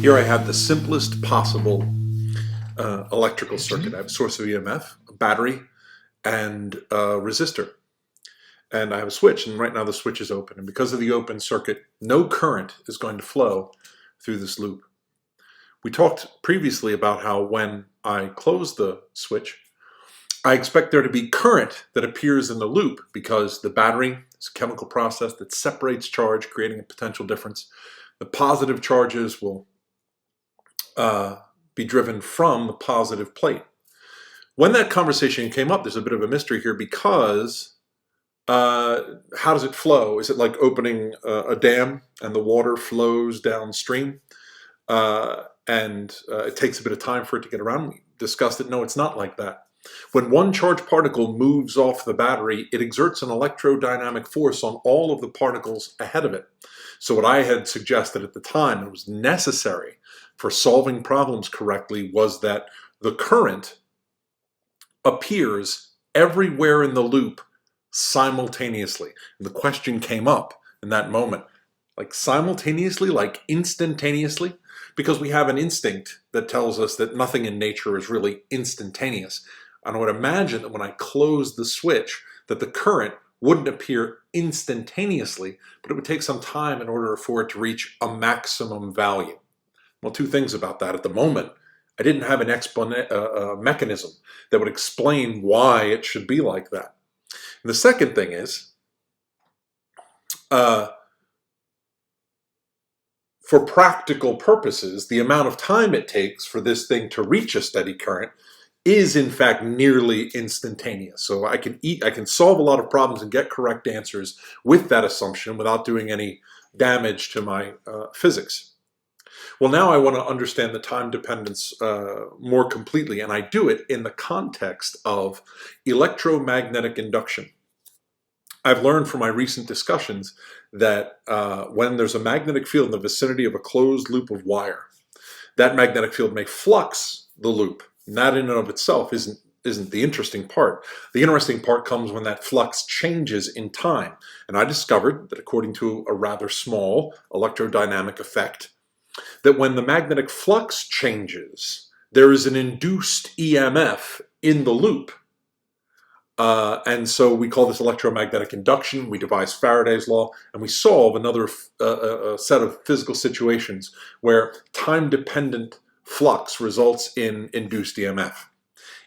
Here I have the simplest possible electrical circuit. I have a source of EMF, a battery, and a resistor. And I have a switch, and right now the switch is open. And because of the open circuit, no current is going to flow through this loop. We talked previously about how when I close the switch, I expect there to be current that appears in the loop because the battery is a chemical process that separates charge, creating a potential difference. The positive charges will be driven from the positive plate. When that conversation came up, there's a bit of a mystery here because how does it flow? Is it like opening a dam and the water flows downstream and it takes a bit of time for it to get around? We discussed it. No, it's not like that. When one charged particle moves off the battery, it exerts an electrodynamic force on all of the particles ahead of it. So what I had suggested at the time, it was necessary for solving problems correctly, was that the current appears everywhere in the loop simultaneously. And the question came up in that moment, like simultaneously, like instantaneously, because we have an instinct that tells us that nothing in nature is really instantaneous. And I would imagine that when I close the switch, that the current wouldn't appear instantaneously, but it would take some time in order for it to reach a maximum value. Well, two things about that. At the moment, I didn't have an mechanism that would explain why it should be like that. And the second thing is, for practical purposes, the amount of time it takes for this thing to reach a steady current is in fact nearly instantaneous. So I can solve a lot of problems and get correct answers with that assumption without doing any damage to my physics. Well, now I want to understand the time dependence more completely, and I do it in the context of electromagnetic induction. I've learned from my recent discussions that when there's a magnetic field in the vicinity of a closed loop of wire, that magnetic field may flux the loop. And that in and of itself isn't the interesting part. The interesting part comes when that flux changes in time. And I discovered that according to a rather small electrodynamic effect, that when the magnetic flux changes, there is an induced EMF in the loop. And so we call this electromagnetic induction. We devise Faraday's law, and we solve another set of physical situations where time-dependent flux results in induced EMF.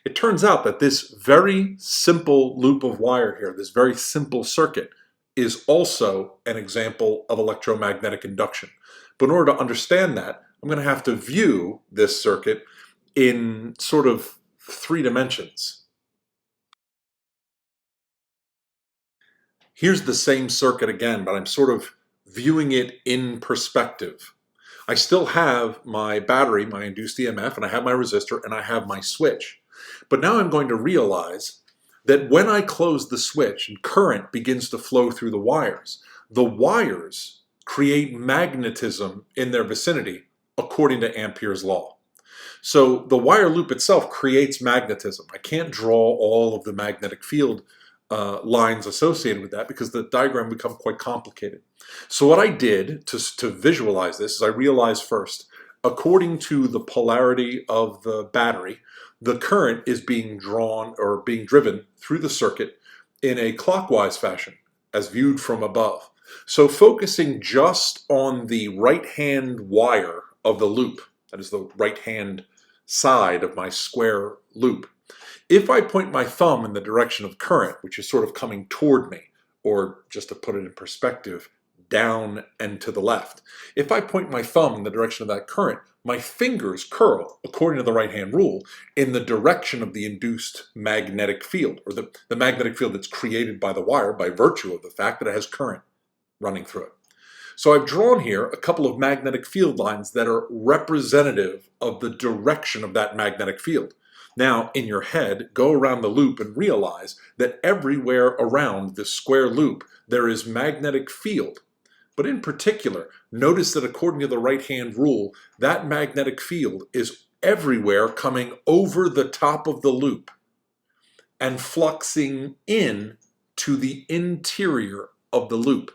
It turns out that this very simple loop of wire here, this very simple circuit, is also an example of electromagnetic induction. But in order to understand that, I'm going to have to view this circuit in sort of three dimensions. Here's the same circuit again, but I'm sort of viewing it in perspective. I still have my battery, my induced EMF, and I have my resistor, and I have my switch. But now I'm going to realize that when I close the switch and current begins to flow through the wires create magnetism in their vicinity according to Ampere's law. So the wire loop itself creates magnetism. I can't draw all of the magnetic field lines associated with that because the diagram becomes quite complicated. So what I did to visualize this is I realized first, according to the polarity of the battery, the current is being drawn or being driven through the circuit in a clockwise fashion as viewed from above. So focusing just on the right-hand wire of the loop, that is the right-hand side of my square loop, if I point my thumb in the direction of current, which is sort of coming toward me, or just to put it in perspective, down and to the left, if I point my thumb in the direction of that current, my fingers curl, according to the right-hand rule, in the direction of the induced magnetic field, or the magnetic field that's created by the wire by virtue of the fact that it has current running through it. So I've drawn here a couple of magnetic field lines that are representative of the direction of that magnetic field. Now, in your head, go around the loop and realize that everywhere around this square loop, there is magnetic field. But in particular, notice that according to the right-hand rule, that magnetic field is everywhere coming over the top of the loop and fluxing in to the interior of the loop.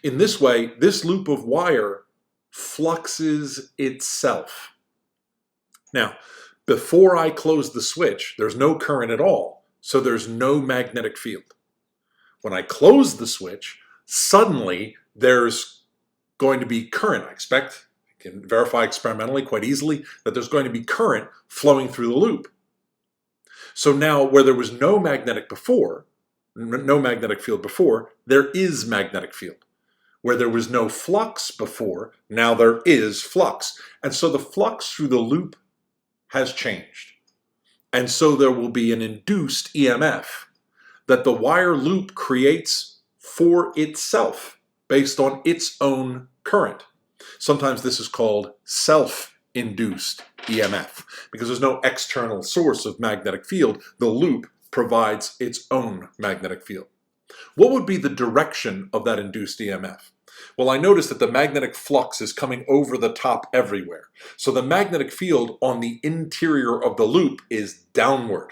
In this way, this loop of wire fluxes itself. Now, before I close the switch, there's no current at all, so there's no magnetic field. When I close the switch, suddenly there's going to be current. I expect, I can verify experimentally quite easily, that there's going to be current flowing through the loop. So now, where there was no magnetic field before, there is magnetic field. Where there was no flux before, now there is flux. And so the flux through the loop has changed. And so there will be an induced EMF that the wire loop creates for itself based on its own current. Sometimes this is called self-induced EMF because there's no external source of magnetic field. The loop provides its own magnetic field. What would be the direction of that induced EMF? Well, I noticed that the magnetic flux is coming over the top everywhere. So the magnetic field on the interior of the loop is downward.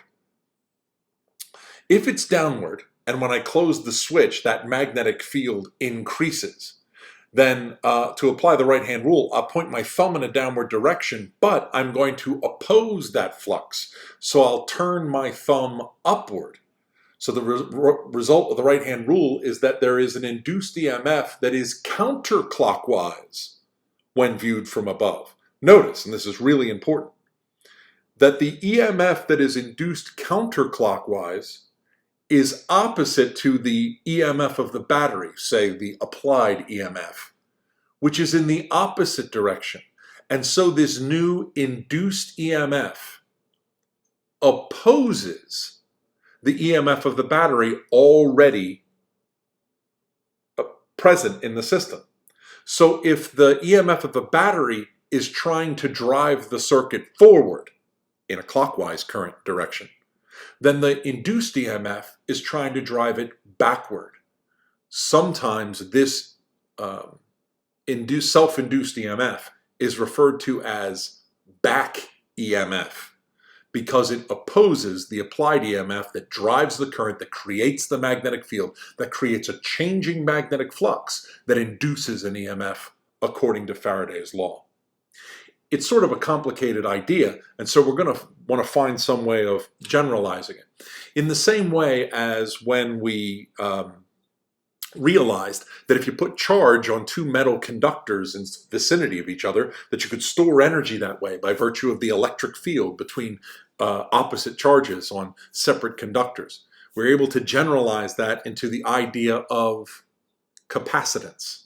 If it's downward, and when I close the switch, that magnetic field increases, then to apply the right-hand rule, I'll point my thumb in a downward direction, but I'm going to oppose that flux. So I'll turn my thumb upward. So the result of the right-hand rule is that there is an induced EMF that is counterclockwise when viewed from above. Notice, and this is really important, that the EMF that is induced counterclockwise is opposite to the EMF of the battery, say the applied EMF, which is in the opposite direction. And so this new induced EMF opposes the EMF of the battery already present in the system. So if the EMF of the battery is trying to drive the circuit forward in a clockwise current direction, then the induced EMF is trying to drive it backward. Sometimes this self-induced EMF is referred to as back EMF, because it opposes the applied EMF that drives the current, that creates the magnetic field, that creates a changing magnetic flux that induces an EMF according to Faraday's law. It's sort of a complicated idea, and so we're going to want to find some way of generalizing it. In the same way as when we realized that if you put charge on two metal conductors in vicinity of each other, that you could store energy that way by virtue of the electric field between opposite charges on separate conductors. We're able to generalize that into the idea of capacitance.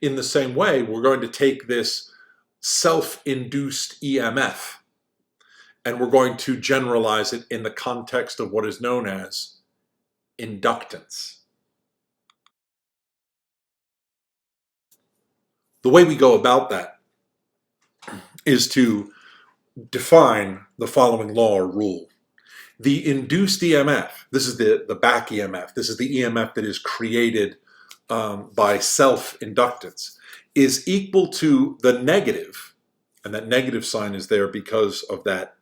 In the same way, we're going to take this self-induced EMF and we're going to generalize it in the context of what is known as inductance. The way we go about that is to define the following law or rule. The induced EMF, this is the back EMF, this is the EMF that is created by self-inductance, is equal to the negative, and that negative sign is there because of that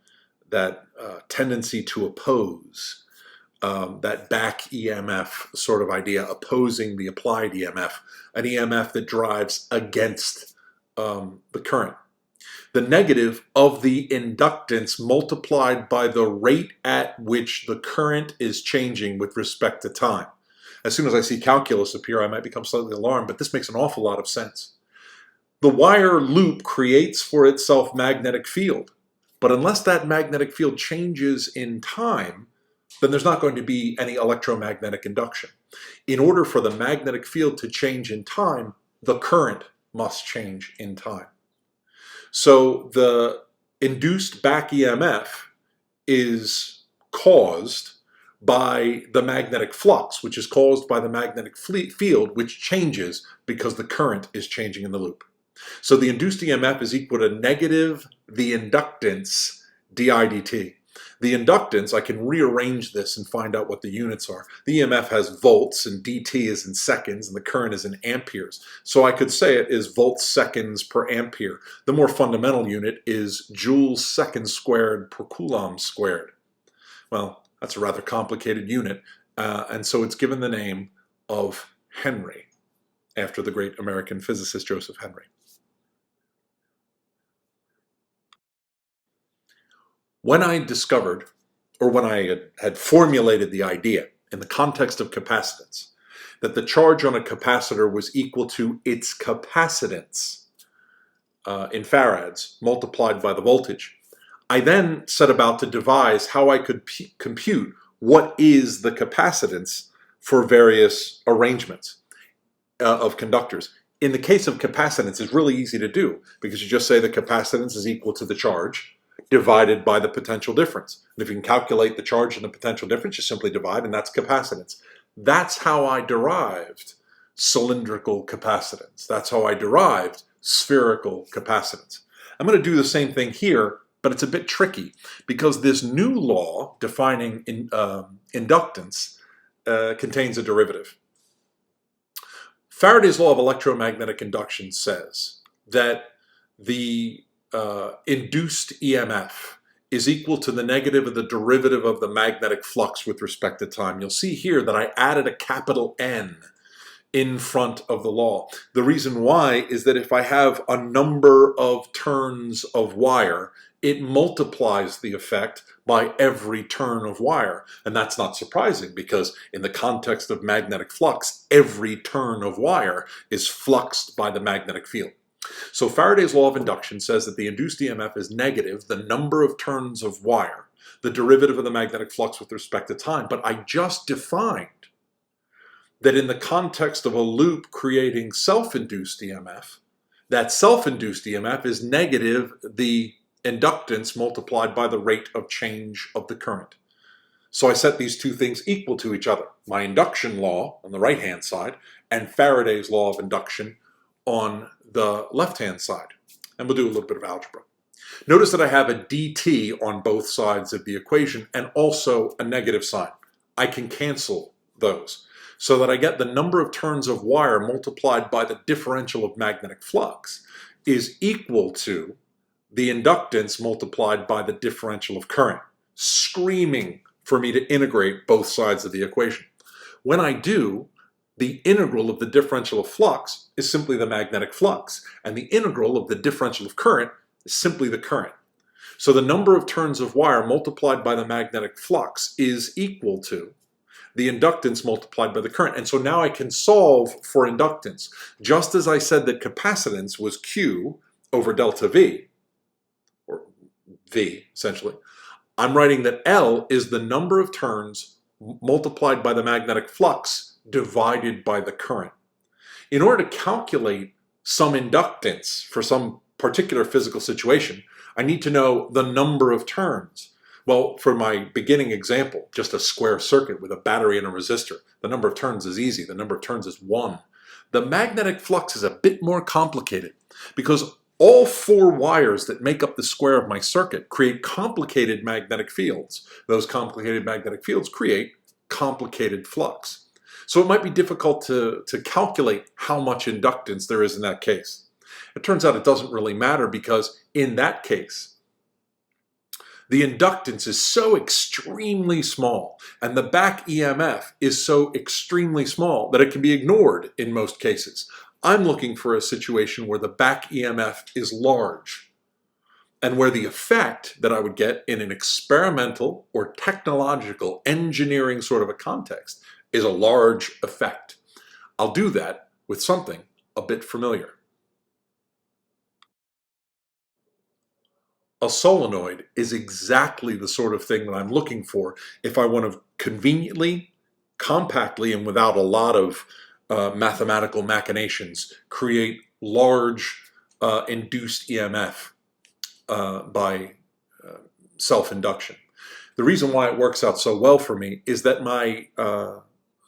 tendency to oppose, that back EMF sort of idea, opposing the applied EMF, an EMF that drives against the current. The negative of the inductance multiplied by the rate at which the current is changing with respect to time. As soon as I see calculus appear, I might become slightly alarmed, but this makes an awful lot of sense. The wire loop creates for itself magnetic field, but unless that magnetic field changes in time, then there's not going to be any electromagnetic induction. In order for the magnetic field to change in time, the current must change in time. So the induced back EMF is caused by the magnetic flux, which is caused by the magnetic field, which changes because the current is changing in the loop. So the induced EMF is equal to negative the inductance di dt. The inductance, I can rearrange this and find out what the units are. The EMF has volts and dt is in seconds and the current is in amperes. So I could say it is volts seconds per ampere. The more fundamental unit is joules seconds squared per coulomb squared. Well, that's a rather complicated unit, and so it's given the name of Henry, after the great American physicist Joseph Henry. When I discovered, or when I had formulated the idea in the context of capacitance, that the charge on a capacitor was equal to its capacitance in farads multiplied by the voltage, I then set about to devise how I could compute what is the capacitance for various arrangements of conductors. In the case of capacitance, it's really easy to do because you just say the capacitance is equal to the charge divided by the potential difference. And if you can calculate the charge and the potential difference, you simply divide, and that's capacitance. That's how I derived cylindrical capacitance. That's how I derived spherical capacitance. I'm going to do the same thing here, but it's a bit tricky because this new law defining inductance contains a derivative. Faraday's law of electromagnetic induction says that the induced EMF is equal to the negative of the derivative of the magnetic flux with respect to time. You'll see here that I added a capital N in front of the law. The reason why is that if I have a number of turns of wire, it multiplies the effect by every turn of wire. And that's not surprising because in the context of magnetic flux, every turn of wire is fluxed by the magnetic field. So Faraday's law of induction says that the induced EMF is negative, the number of turns of wire, the derivative of the magnetic flux with respect to time. But I just defined that in the context of a loop creating self-induced EMF, that self-induced EMF is negative the inductance multiplied by the rate of change of the current. So I set these two things equal to each other. My induction law on the right-hand side and Faraday's law of induction on the left-hand side. And we'll do a little bit of algebra. Notice that I have a dt on both sides of the equation and also a negative sign. I can cancel those so that I get the number of turns of wire multiplied by the differential of magnetic flux is equal to the inductance multiplied by the differential of current, screaming for me to integrate both sides of the equation. When I do, the integral of the differential of flux is simply the magnetic flux, and the integral of the differential of current is simply the current. So the number of turns of wire multiplied by the magnetic flux is equal to the inductance multiplied by the current. And so now I can solve for inductance. Just as I said that capacitance was Q over delta V, or V essentially, I'm writing that L is the number of turns multiplied by the magnetic flux divided by the current. In order to calculate some inductance for some particular physical situation, I need to know the number of turns. Well, for my beginning example, just a square circuit with a battery and a resistor, the number of turns is easy. The number of turns is 1. The magnetic flux is a bit more complicated because all 4 wires that make up the square of my circuit create complicated magnetic fields. Those complicated magnetic fields create complicated flux. So it might be difficult to calculate how much inductance there is in that case. It turns out it doesn't really matter because in that case, the inductance is so extremely small and the back EMF is so extremely small that it can be ignored in most cases. I'm looking for a situation where the back EMF is large and where the effect that I would get in an experimental or technological engineering sort of a context is a large effect. I'll do that with something a bit familiar. A solenoid is exactly the sort of thing that I'm looking for if I want to conveniently, compactly, and without a lot of mathematical machinations, create large induced EMF by self-induction. The reason why it works out so well for me is that my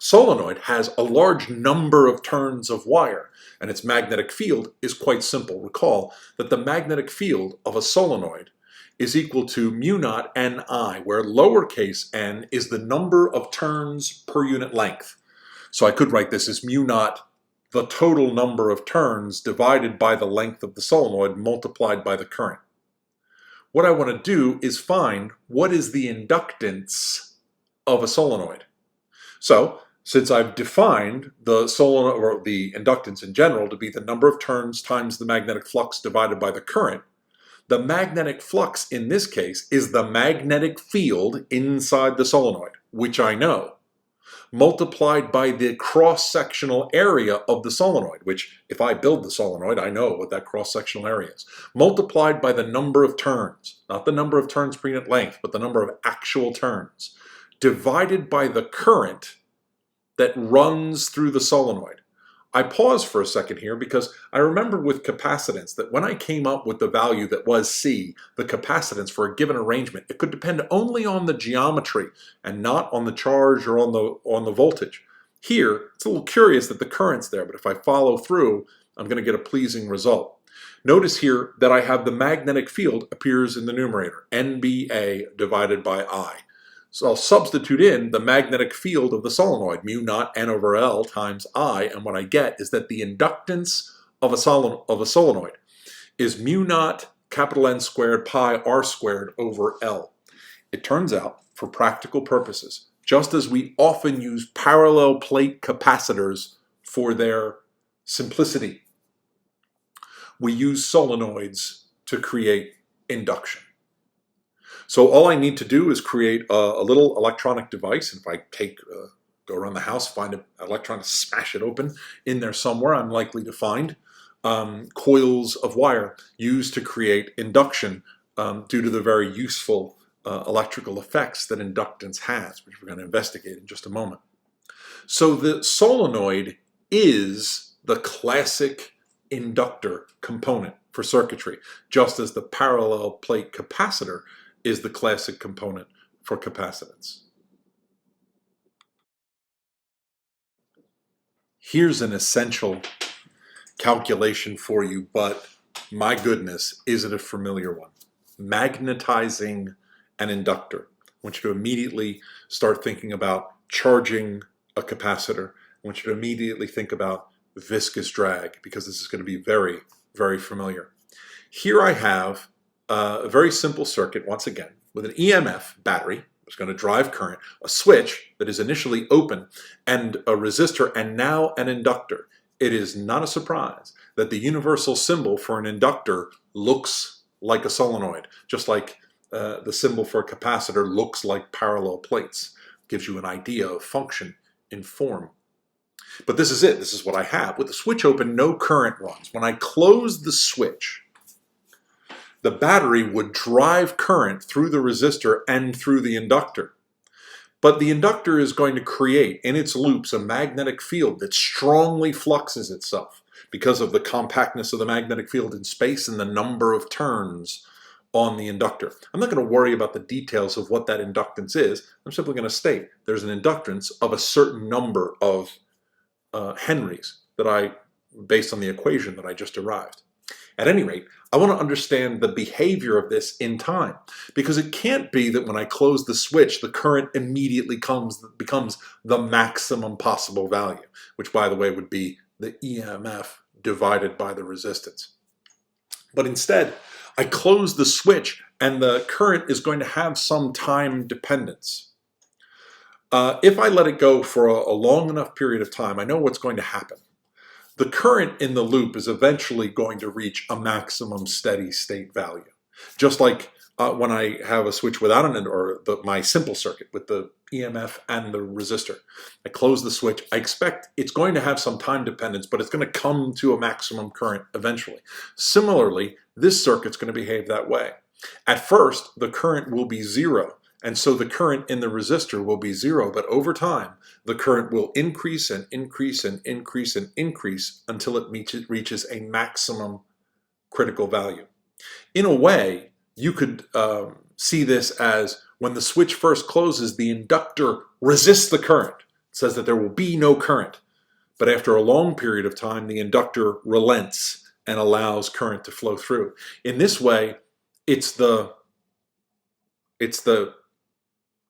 solenoid has a large number of turns of wire, and its magnetic field is quite simple. Recall that the magnetic field of a solenoid is equal to mu naught Ni, where lowercase n is the number of turns per unit length. So I could write this as mu naught, the total number of turns divided by the length of the solenoid multiplied by the current. What I want to do is find what is the inductance of a solenoid. So, since I've defined the solenoid, or the inductance in general, to be the number of turns times the magnetic flux divided by the current, The magnetic flux in this case is the magnetic field inside the solenoid, which I know, multiplied by the cross-sectional area of the solenoid, which if I build the solenoid, I know what that cross-sectional area is, multiplied by the number of turns, not the number of turns per unit length, but the number of actual turns, divided by the current that runs through the solenoid. I pause for a second here because I remember with capacitance that when I came up with the value that was C, the capacitance for a given arrangement, it could depend only on the geometry and not on the charge or on the voltage. Here, it's a little curious that the current's there, but if I follow through, I'm going to get a pleasing result. Notice here that I have the magnetic field appears in the numerator, NBA divided by I. So I'll substitute in the magnetic field of the solenoid, mu naught N over L times I, and what I get is that the inductance of a solenoid is mu naught capital N squared pi R squared over L. It turns out, for practical purposes, just as we often use parallel plate capacitors for their simplicity, we use solenoids to create induction. So all I need to do is create a little electronic device. And if I go around the house, find an electron, smash it open in there somewhere, I'm likely to find coils of wire used to create induction due to the very useful electrical effects that inductance has, which we're going to investigate in just a moment. So the solenoid is the classic inductor component for circuitry, just as the parallel plate capacitor is the classic component for capacitance. Here's an essential calculation for you, but my goodness, is it a familiar one? Magnetizing an inductor. I want you to immediately start thinking about charging a capacitor. I want you to immediately think about viscous drag, because this is going to be very, very familiar. Here I have a very simple circuit, once again, with an EMF battery that's going to drive current, a switch that is initially open, and a resistor, and now an inductor. It is not a surprise that the universal symbol for an inductor looks like a solenoid, just like the symbol for a capacitor looks like parallel plates. Gives you an idea of function in form. But this is it. This is what I have. With the switch open, no current runs. When I close the switch, the battery would drive current through the resistor and through the inductor. But the inductor is going to create in its loops a magnetic field that strongly fluxes itself because of the compactness of the magnetic field in space and the number of turns on the inductor. I'm not going to worry about the details of what that inductance is. I'm simply going to state there's an inductance of a certain number of henries based on the equation that I just derived. At any rate, I want to understand the behavior of this in time, because it can't be that when I close the switch, the current immediately becomes the maximum possible value, which, by the way, would be the EMF divided by the resistance. But instead, I close the switch and the current is going to have some time dependence. If I let it go for a long enough period of time, I know what's going to happen. The current in the loop is eventually going to reach a maximum steady state value. Just like when I have a switch without my simple circuit with the EMF and the resistor. I close the switch. I expect it's going to have some time dependence, but it's going to come to a maximum current eventually. Similarly, this circuit's going to behave that way. At first, the current will be zero. And so the current in the resistor will be zero, but over time, the current will increase and increase and increase and increase until it reaches a maximum critical value. In a way, you could see this as when the switch first closes, the inductor resists the current. It says that there will be no current. But after a long period of time, the inductor relents and allows current to flow through. In this way, it's the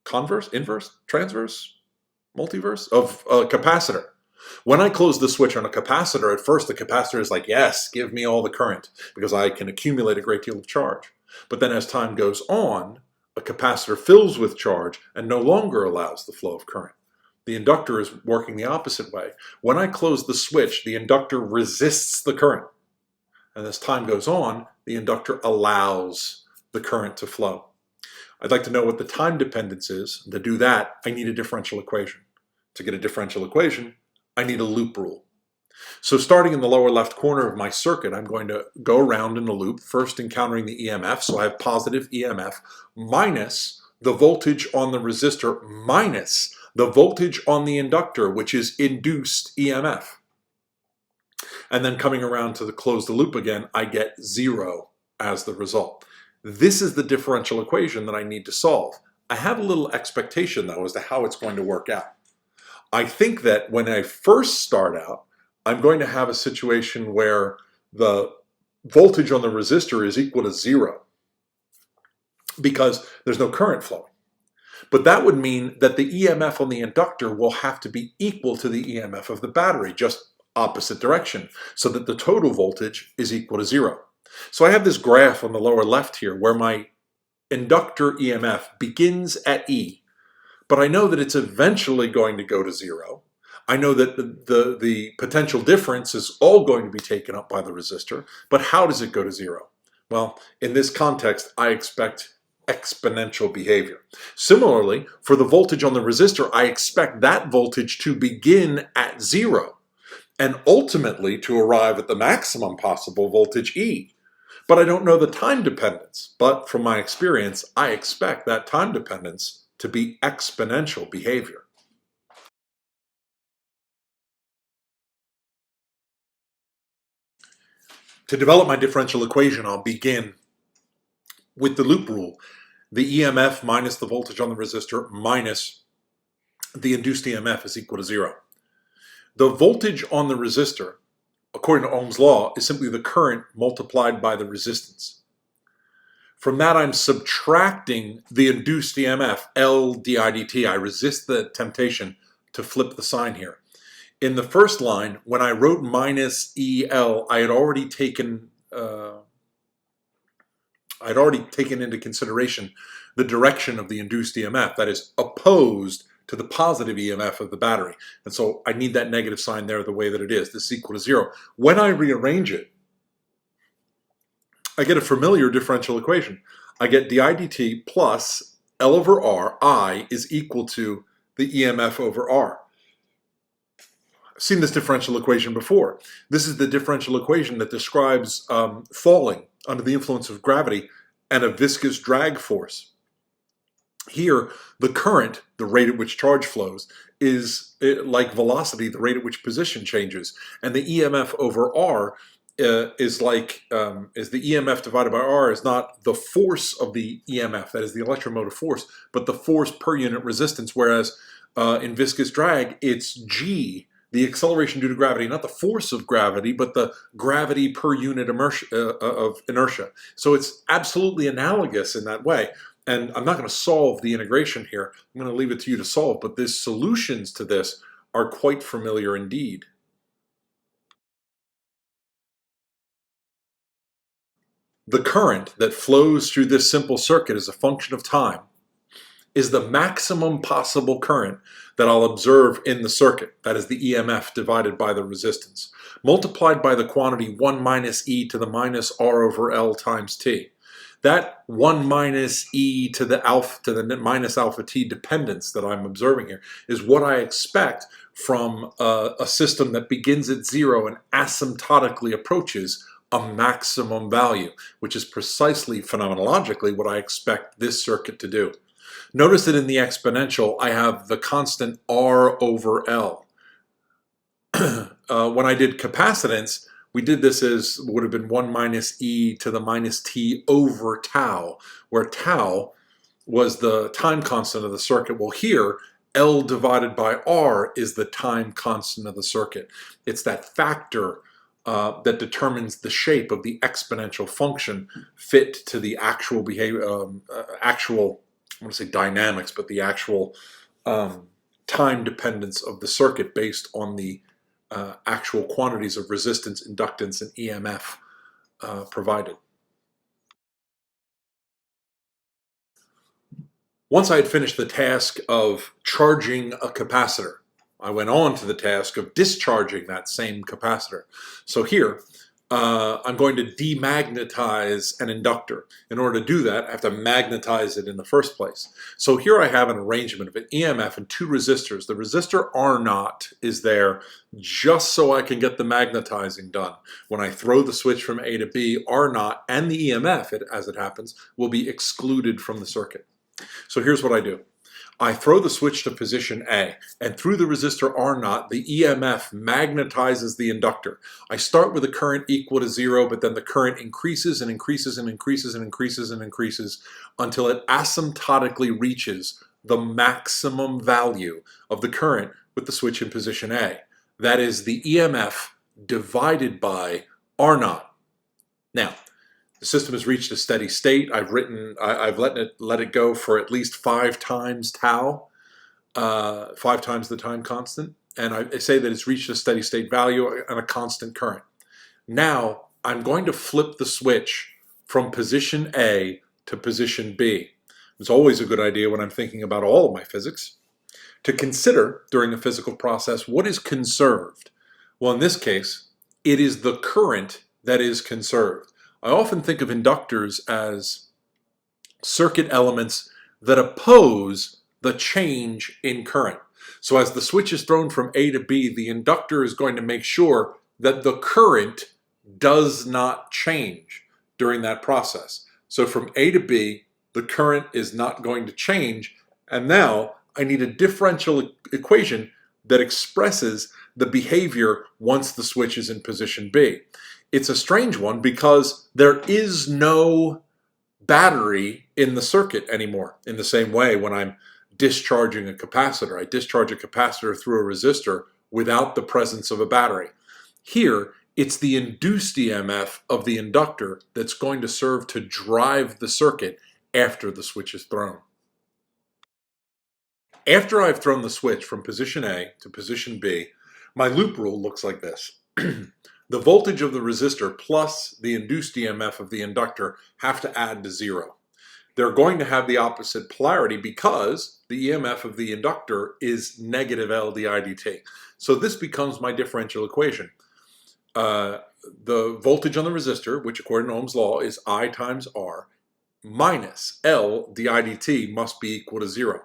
converse, inverse, transverse, multiverse of a capacitor. When I close the switch on a capacitor, at first the capacitor is like, yes, give me all the current because I can accumulate a great deal of charge. But then as time goes on, a capacitor fills with charge and no longer allows the flow of current. The inductor is working the opposite way. When I close the switch, the inductor resists the current. And as time goes on, the inductor allows the current to flow. I'd like to know what the time dependence is. To do that, I need a differential equation. To get a differential equation, I need a loop rule. So starting in the lower left corner of my circuit, I'm going to go around in a loop, first encountering the EMF, so I have positive EMF, minus the voltage on the resistor, minus the voltage on the inductor, which is induced EMF. And then coming around to close the loop again, I get 0 as the result. This is the differential equation that I need to solve. I have a little expectation, though, as to how it's going to work out. I think that when I first start out, I'm going to have a situation where the voltage on the resistor is equal to 0 because there's no current flowing. But that would mean that the EMF on the inductor will have to be equal to the EMF of the battery, just opposite direction, so that the total voltage is equal to 0. So I have this graph on the lower left here where my inductor EMF begins at E, but I know that it's eventually going to go to 0. I know that the potential difference is all going to be taken up by the resistor, but how does it go to 0? Well, in this context, I expect exponential behavior. Similarly, for the voltage on the resistor, I expect that voltage to begin at 0 and ultimately to arrive at the maximum possible voltage E. But I don't know the time dependence. But from my experience, I expect that time dependence to be exponential behavior. To develop my differential equation, I'll begin with the loop rule. The EMF minus the voltage on the resistor minus the induced EMF is equal to 0. The voltage on the resistor, according to Ohm's law, is simply the current multiplied by the resistance. From that, I'm subtracting the induced EMF, L di dt. I resist the temptation to flip the sign here. In the first line, when I wrote minus EL, I had already taken into consideration the direction of the induced EMF, that is opposed to the positive EMF of the battery. And so I need that negative sign there the way that it is. This is equal to 0. When I rearrange it, I get a familiar differential equation. I get di dt plus L over R, I, is equal to the EMF over R. I've seen this differential equation before. This is the differential equation that describes falling under the influence of gravity and a viscous drag force. Here, the current, the rate at which charge flows, is like velocity, the rate at which position changes. And the EMF over R is the EMF divided by R is not the force of the EMF, that is the electromotive force, but the force per unit resistance, whereas in viscous drag, it's G, the acceleration due to gravity, not the force of gravity, but the gravity per unit of inertia. So it's absolutely analogous in that way. And I'm not going to solve the integration here. I'm going to leave it to you to solve, but the solutions to this are quite familiar indeed. The current that flows through this simple circuit as a function of time is the maximum possible current that I'll observe in the circuit. That is the EMF divided by the resistance, multiplied by the quantity 1 minus e to the minus r over L times t. That 1 minus e to the minus alpha t dependence that I'm observing here is what I expect from a system that begins at 0 and asymptotically approaches a maximum value, which is precisely phenomenologically what I expect this circuit to do. Notice that in the exponential, I have the constant R over L. When I did capacitance, we did this as would have been 1 minus e to the minus t over tau, where tau was the time constant of the circuit. Well, here, L divided by R is the time constant of the circuit. It's that factor that determines the shape of the exponential function fit to the actual behavior, I want to say dynamics, but the actual time dependence of the circuit based on the actual quantities of resistance, inductance, and EMF provided. Once I had finished the task of charging a capacitor, I went on to the task of discharging that same capacitor. So here, I'm going to demagnetize an inductor. In order to do that, I have to magnetize it in the first place. So here I have an arrangement of an EMF and two resistors. The resistor R0 is there just so I can get the magnetizing done. When I throw the switch from A to B, R0 and the EMF, as it happens, will be excluded from the circuit. So here's what I do. I throw the switch to position A, and through the resistor R0, the EMF magnetizes the inductor. I start with a current equal to 0, but then the current increases and increases and increases and increases and increases until it asymptotically reaches the maximum value of the current with the switch in position A. That is the EMF divided by R0. Now, the system has reached a steady state. I've let it go for at least 5 times tau, 5 times the time constant, and I say that it's reached a steady state value and a constant current. Now I'm going to flip the switch from position A to position B. It's always a good idea when I'm thinking about all of my physics to consider during a physical process what is conserved. Well, in this case, it is the current that is conserved. I often think of inductors as circuit elements that oppose the change in current. So as the switch is thrown from A to B, the inductor is going to make sure that the current does not change during that process. So from A to B, the current is not going to change, and now I need a differential equation that expresses the behavior once the switch is in position B. It's a strange one because there is no battery in the circuit anymore. In the same way, when I'm discharging a capacitor, I discharge a capacitor through a resistor without the presence of a battery. Here, it's the induced EMF of the inductor that's going to serve to drive the circuit after the switch is thrown. After I've thrown the switch from position A to position B, my loop rule looks like this. The voltage of the resistor plus the induced EMF of the inductor have to add to 0. They're going to have the opposite polarity because the EMF of the inductor is negative L di dt. So this becomes my differential equation. The voltage on the resistor, which according to Ohm's law is I times R, minus L di dt must be equal to 0.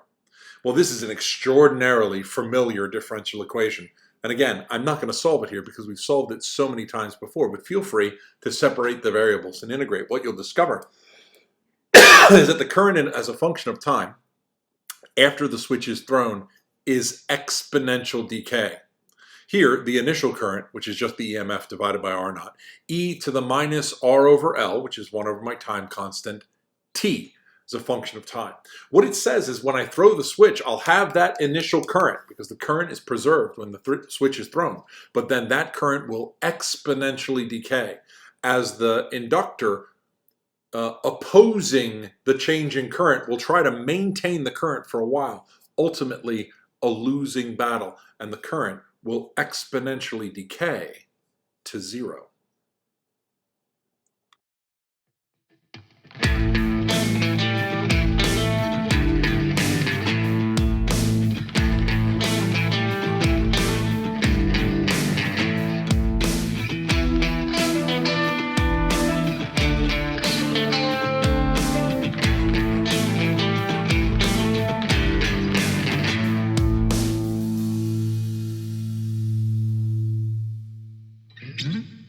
Well, this is an extraordinarily familiar differential equation. And again, I'm not going to solve it here because we've solved it so many times before, but feel free to separate the variables and integrate. What you'll discover is that the current as a function of time after the switch is thrown is exponential decay. Here, the initial current, which is just the EMF divided by R0, e to the minus R over L, which is 1 over my time constant, t, is a function of time. What it says is when I throw the switch, I'll have that initial current because the current is preserved when the switch is thrown. But then that current will exponentially decay as the inductor opposing the change in current will try to maintain the current for a while, ultimately a losing battle, and the current will exponentially decay to 0. Mm-hmm.